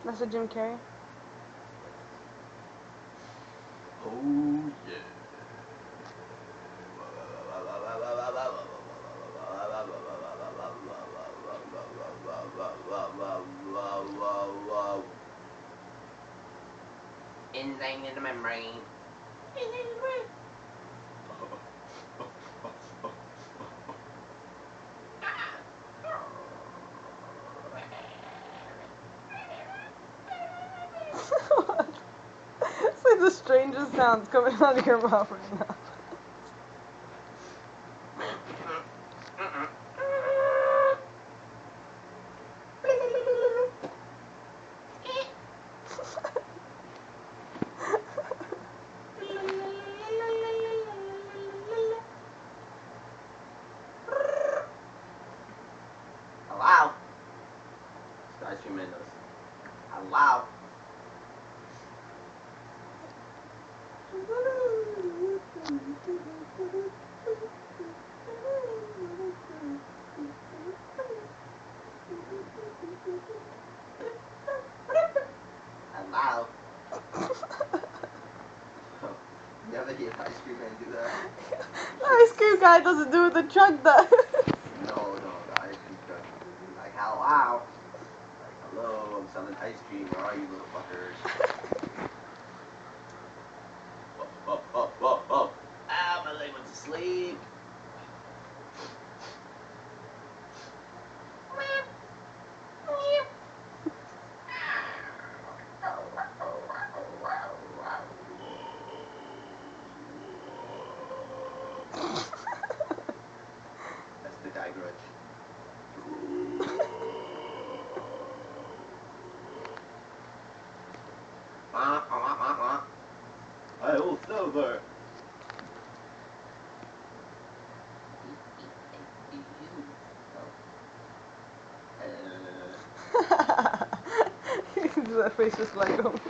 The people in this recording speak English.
That's a Jim Carrey. Oh yeah. Enzyme in the membrane. It's like the strangest sounds coming out of your mouth right now. Hello? It's Ice Cream Mendoza. Hello? Hello? You ever hear Ice Cream Man do that? The ice cream guy doesn't do what the truck does. No, the ice cream truck. Like, hello? Like, hello, I'm selling ice cream. Where are you, little fuckers? Oh. Ah, my leg went to sleep. That's the guy grudge. I will silver. You can do that face just like him.